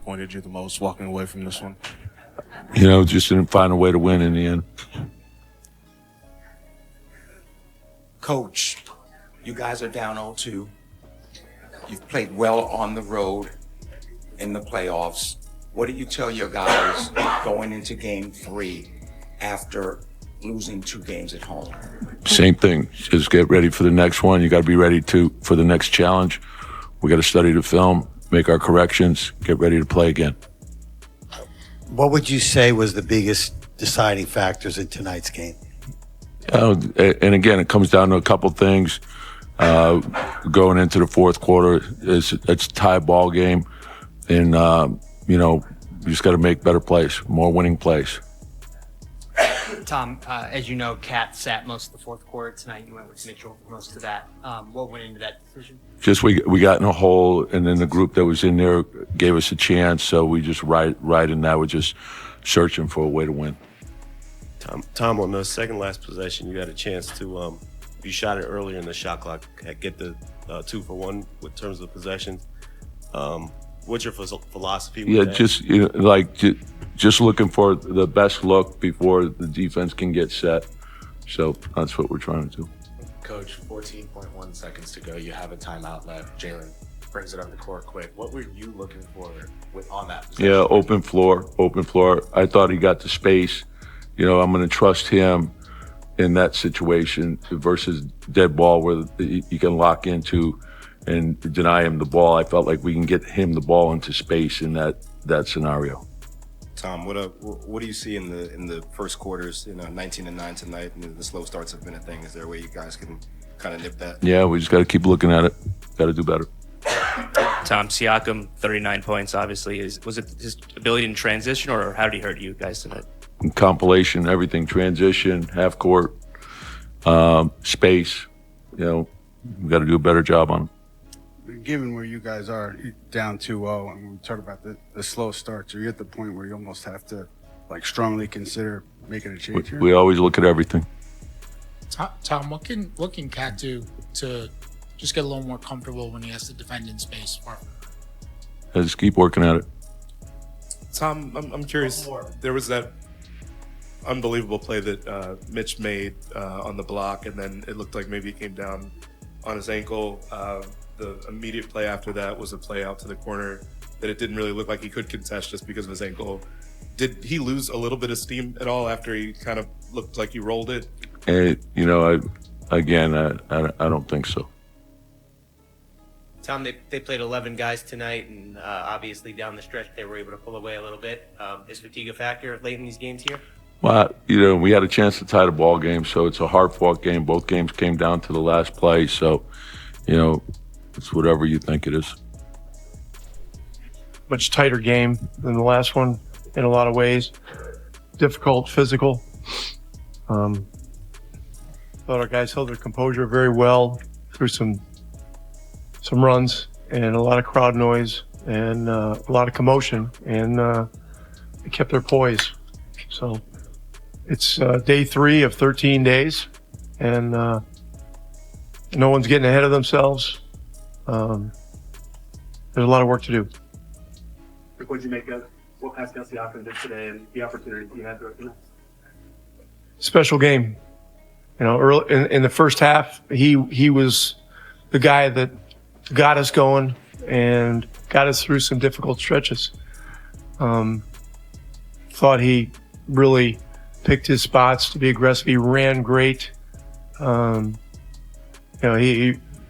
disappointed you the most walking away from this one? Just didn't find a way to win in the end. Coach, you guys are down 0-2. You've played well on the road in the playoffs. What do you tell your guys going into game 3 after losing 2 games at home? Same thing. Just get ready for the next one. You got to be ready for the next challenge. We got to study the film, make our corrections, get ready to play again. What would you say was the biggest deciding factors in tonight's game? And again, it comes down to a couple things. Going into the fourth quarter, it's a tie ball game, and you just got to make better plays, more winning plays. Tom, as you know, Cat sat most of the fourth quarter tonight. You went with Mitchell for most of that. What went into that decision? Just we got in a hole, and then the group that was in there gave us a chance, so we just right in that. We're just searching for a way to win. Tom, on the second last possession, you had a chance to you shot it earlier in the shot clock, get the 2 for 1 with terms of possession. What's your philosophy with that? Just looking for the best look before the defense can get set. So that's what we're trying to do. Coach, 14.1 seconds to go. You have a timeout left. Jalen brings it up the court quick. What were you looking for on that possession? Yeah, open floor. I thought he got the space. I'm going to trust him in that situation versus dead ball where you can lock into and deny him the ball. I felt like we can get him the ball into space in that scenario. Tom, what do you see in the first quarters? 19-9 tonight, and the slow starts have been a thing. Is there a way you guys can kind of nip that? Yeah, we just got to keep looking at it. Got to do better. Tom, Siakam, 39 points, obviously. Was it his ability in transition, or how did he hurt you guys tonight? Compilation, everything, transition, half court, space. We got to do a better job on it. Given where you guys are down 2-0, and we talk about the slow starts, are you at the point where you almost have to strongly consider making a change here? We always look at everything. Tom, what can Cat do to just get a little more comfortable when he has to defend in space? Just keep working at it. Tom, I'm curious. There was that unbelievable play that Mitch made on the block, and then it looked like maybe he came down on his ankle. The immediate play after that was a play out to the corner that it didn't really look like he could contest just because of his ankle. Did he lose a little bit of steam at all after he kind of looked like he rolled it? I don't think so. Tom, they played 11 guys tonight, and obviously down the stretch they were able to pull away a little bit. Is fatigue a factor late in these games here? Well, we had a chance to tie the ball game, so it's a hard-fought game. Both games came down to the last play, so, it's whatever you think it is. Much tighter game than the last one in a lot of ways. Difficult, physical. Thought our guys held their composure very well through some runs and a lot of crowd noise and a lot of commotion, and they kept their poise. So it's day 3 of 13 days, and no one's getting ahead of themselves. There's a lot of work to do. What did you make of what Pascal Siakam did today and the opportunity you had to recognize? Special game. Early in the first half, he was the guy that got us going and got us through some difficult stretches. Thought he really picked his spots to be aggressive. He ran great.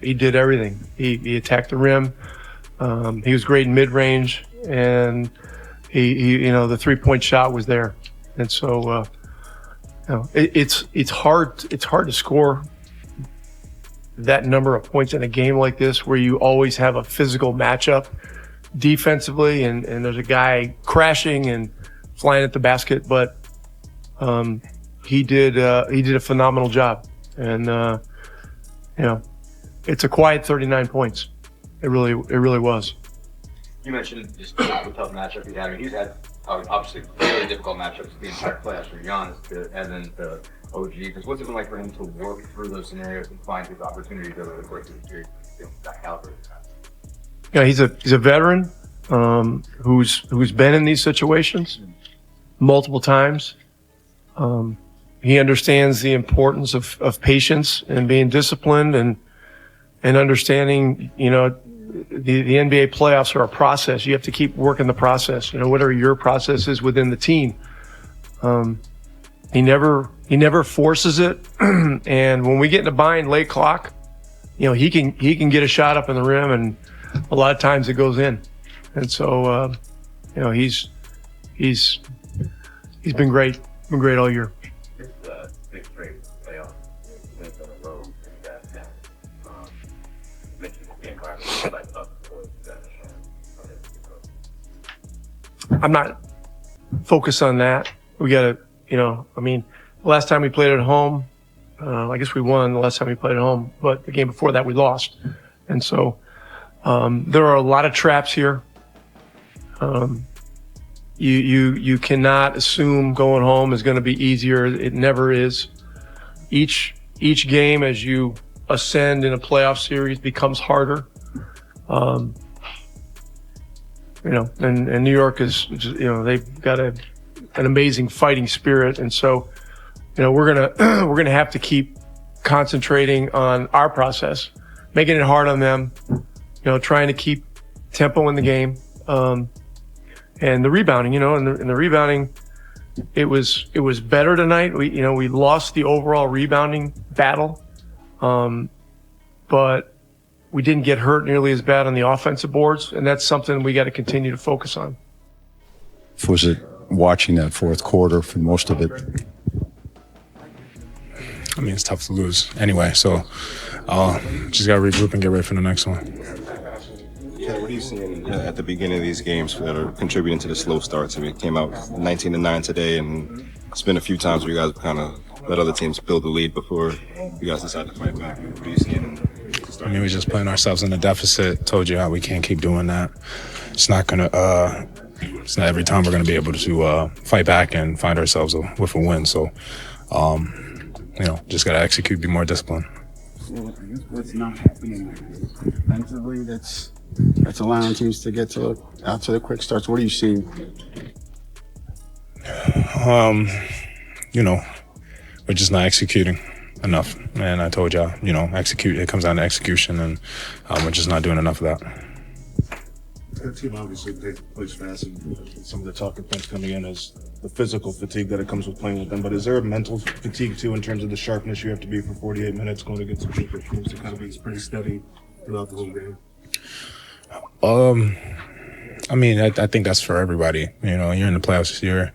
He did everything. He attacked the rim. He was great in mid-range, and he the 3-point shot was there. And so it's hard to score that number of points in a game like this, where you always have a physical matchup defensively, and there's a guy crashing and flying at the basket, but he did a phenomenal job, and it's a quiet 39 points. It really was. You mentioned just the tough matchup he had. I mean, he's had obviously really difficult matchups the entire playoffs from Giannis to Evan to OG. Because what's it been like for him to work through those scenarios and find his opportunities over the course of the series, that caliber? Yeah, he's a veteran. who's been in these situations multiple times. He understands the importance of patience and being disciplined and understanding, the NBA playoffs are a process. You have to keep working the process, whatever your process is within the team. He never forces it. And when we get in a bind late clock, he can get a shot up in the rim, and a lot of times it goes in. And so, he's been great. Been great all year. I'm not focused on that. We got to, last time we played at home, I guess we won the last time we played at home, but the game before that we lost. And so there are a lot of traps here. You cannot assume going home is going to be easier. It never is. Each game as you ascend in a playoff series becomes harder. And New York is, they've got an amazing fighting spirit. And so, we're gonna have to keep concentrating on our process, making it hard on them, trying to keep tempo in the game. And the rebounding, and the rebounding, it was better tonight. We lost the overall rebounding battle. But we didn't get hurt nearly as bad on the offensive boards, and that's something we got to continue to focus on. Was it watching that fourth quarter for most of it? It's tough to lose anyway, so just got to regroup and get ready for the next one. Yeah, what are you seeing at the beginning of these games that are contributing to the slow starts? It came out 19-9 today, and it's been a few times where you guys kind of let other teams build the lead before you guys decide to fight back. What are you seeing? We're just putting ourselves in a deficit. Told you how we can't keep doing that. It's not every time we're gonna be able to fight back and find ourselves with a win. So, just gotta execute, be more disciplined. What's not happening defensively that's allowing teams to get out to the quick starts? What are you seeing? We're just not executing enough. And I told y'all, execute. It comes down to execution, and we're just not doing enough of that. The team obviously plays fast, and some of the talking points coming in is the physical fatigue that it comes with playing with them. But is there a mental fatigue too in terms of the sharpness you have to be for 48 minutes going against some super teams to kind of be pretty steady throughout the whole game? I think that's for everybody. You're in the playoffs. You're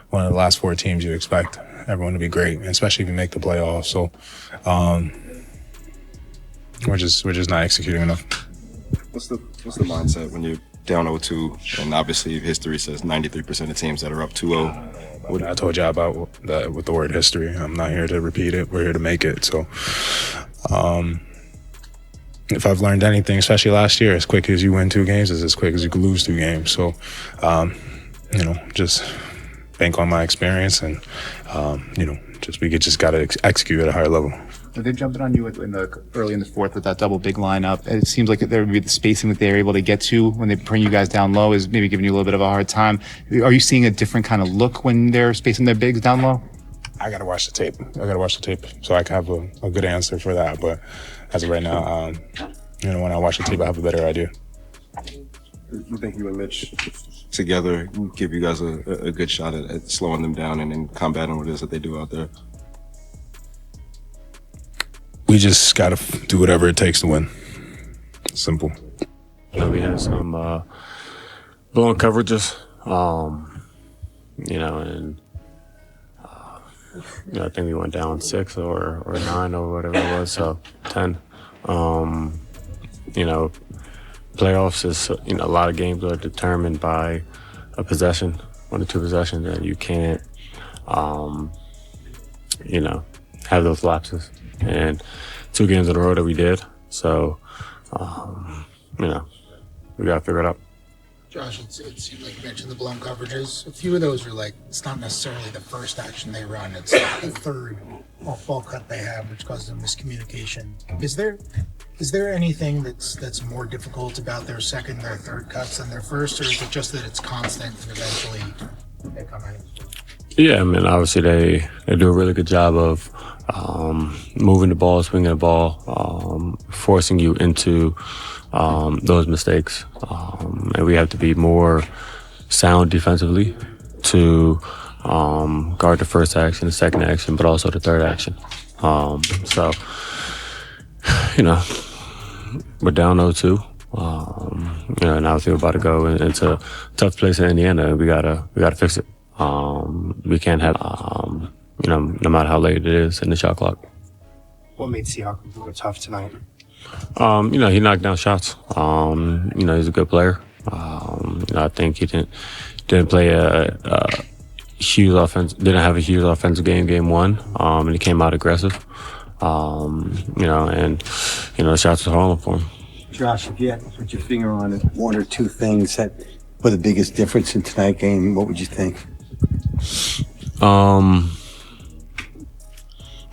one of the last four teams. You expect everyone to be great, especially if you make the playoffs. So we're just not executing enough. What's the mindset when you're down 0-2, and obviously history says 93% of teams that are up 2-0? I told you about that with the word history. I'm not here to repeat it. We're here to make it. So if I've learned anything, especially last year, as quick as you win 2 games is as quick as you can lose 2 games. So, just bank on my experience and, we just got to execute at a higher level. They're jumping on you early in the fourth with that double big lineup. It seems like there would be the spacing that they're able to get to when they bring you guys down low is maybe giving you a little bit of a hard time. Are you seeing a different kind of look when they're spacing their bigs down low? I got to watch the tape. So I can have a good answer for that. But as of right now, when I watch the tape, I have a better idea. You think you and Mitch together give you guys a good shot at slowing them down and then combating what it is that they do out there? We just got to do whatever it takes to win. Simple. We had some blown coverages, I think we went down 6 or 9 or whatever it was, so 10. Playoffs is, a lot of games are determined by a possession, 1 or 2 possessions, and you can't, have those lapses. And 2 games in a row that we did. So, we got to figure it out. Josh, it seems like you mentioned the blown coverages. A few of those are like, it's not necessarily the first action they run, it's the third off-ball cut they have, which causes a miscommunication. Is there anything that's more difficult about their second, their third cuts than their first, or is it just that it's constant and eventually they come in? Yeah, I mean, obviously they do a really good job of moving the ball, swinging the ball, forcing you into those mistakes. And we have to be more sound defensively to guard the first action, the second action, but also the third action. So, you know, we're down 0-2. You know, now we're about to go into a tough place in Indiana. We gotta fix it. We can't have, you know, no matter how late it is in the shot clock. What made Siakam look tough tonight? You know, he knocked down shots. You know, he's a good player. You know, I think he didn't play a huge offense, didn't have a huge offensive game one, and he came out aggressive. You know, and you know, the shots were falling for him. Josh, if you had to put your finger on it, one or two things that were the biggest difference in tonight's game, what would you think? I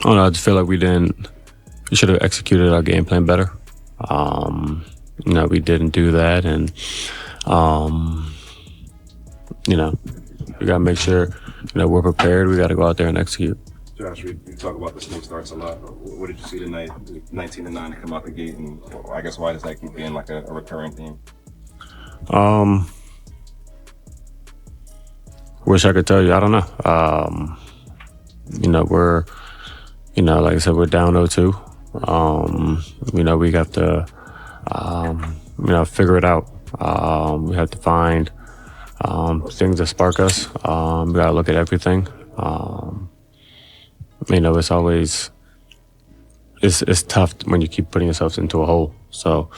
don't know. I just feel like we should have executed our game plan better. You know, we didn't do that, and you know, we gotta make sure, you know, we're prepared. We gotta go out there and execute. Josh, we talk about the slow starts a lot. What did you see tonight? 19-9 to come out the gate, and I guess why does that keep being like a recurring theme? Wish I could tell you. I don't know. You know, we're, you know, like I said, we're down 0-2. You know, we got to, you know, figure it out. We have to find things that spark us. We got to look at everything. You know, it's always, it's tough when you keep putting yourself into a hole. So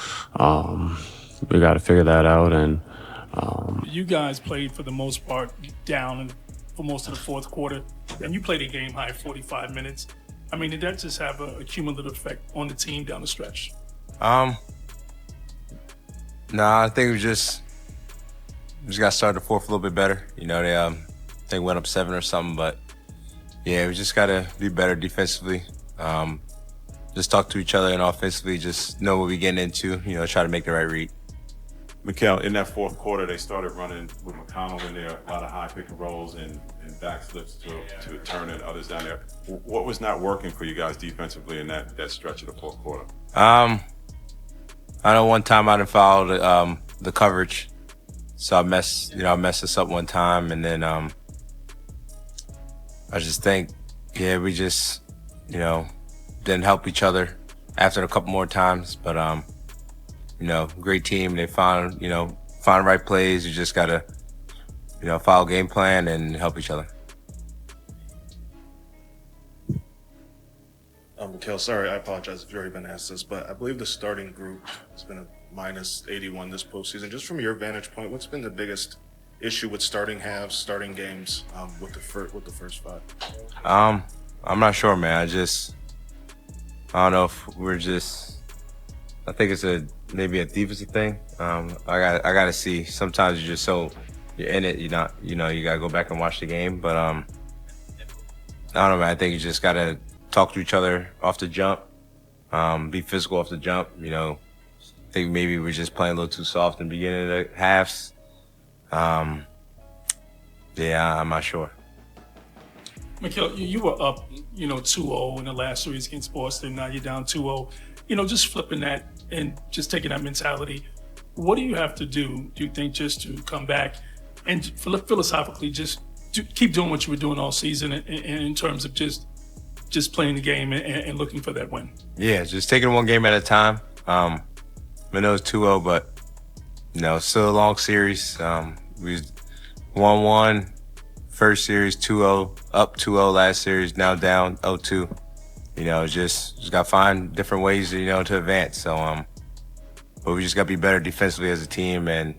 we got to figure that out. And you guys played for the most part down for most of the fourth quarter, and you played a game high 45 minutes. I mean, did that just have a cumulative effect on the team down the stretch? Nah, I think we just got started the fourth a little bit better. You know, they I think went up 7 or something, but yeah, we just gotta be better defensively. Just talk to each other, and offensively, just know what we're getting into. You know, try to make the right read. Mikal, in that fourth quarter, they started running with McConnell in there, a lot of high pick and rolls and back slips to Turner and others down there. What was not working for you guys defensively in that stretch of the fourth quarter? I know one time I didn't follow the coverage, so I messed this up one time, and then I just think, yeah, we just, you know, didn't help each other after a couple more times, but you know, great team. They found the right plays. You just gotta, you know, follow game plan and help each other. Mikal, sorry, I apologize if you've already been asked this, but I believe the starting group has been a minus 81 this postseason. Just from your vantage point, what's been the biggest issue with starting halves, starting games with the first five? I'm not sure, man. I don't know if we're just. I think it's maybe a defensive thing. I gotta see. Sometimes you're in it. You gotta go back and watch the game. But I don't know, man. I think you just gotta talk to each other off the jump. Be physical off the jump. You know, I think maybe we're just playing a little too soft in the beginning of the halves. Yeah, I'm not sure. Mikal, you were up, 2-0 in the last series against Boston. Now you're down 2-0. Just flipping that and just taking that mentality. What do you have to do you think, just to come back and philosophically just keep doing what you were doing all season in terms of just playing the game and looking for that win? Yeah, just taking one game at a time. I know it's 2-0, but, still a long series. We 1-1 first series, 2-0, up 2-0 last series, now down 0-2. Just got to find different ways, to advance. So, but we just got to be better defensively as a team and,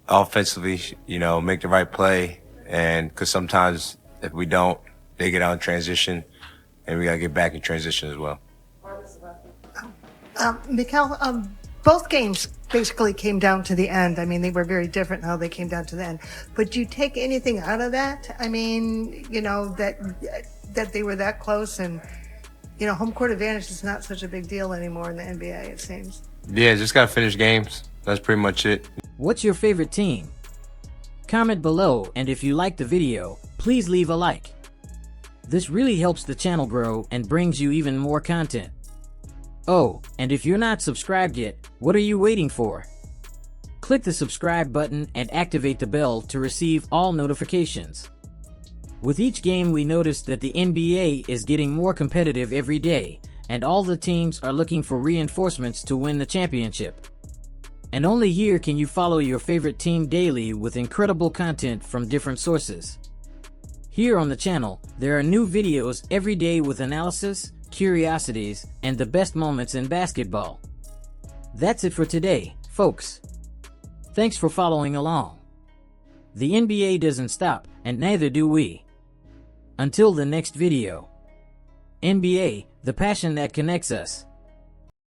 offensively, make the right play. And because sometimes if we don't, they get out in transition and we got to get back in transition as well. Mikal, both games basically came down to the end. I mean, they were very different how they came down to the end. But do you take anything out of that? I mean, you know, that they were that close, and, you know, home court advantage is not such a big deal anymore in the NBA, it seems. Yeah, just got to finish games. That's pretty much it. What's your favorite team? Comment below, and if you liked the video, please leave a like. This really helps the channel grow and brings you even more content. Oh, and if you're not subscribed yet, what are you waiting for? Click the subscribe button and activate the bell to receive all notifications. With each game, we noticed that the NBA is getting more competitive every day, and all the teams are looking for reinforcements to win the championship. And only here can you follow your favorite team daily with incredible content from different sources. Here on the channel, there are new videos every day with analysis, curiosities, and the best moments in basketball. That's it for today, folks. Thanks for following along. The NBA doesn't stop, and neither do we. Until the next video. NBA, the passion that connects us.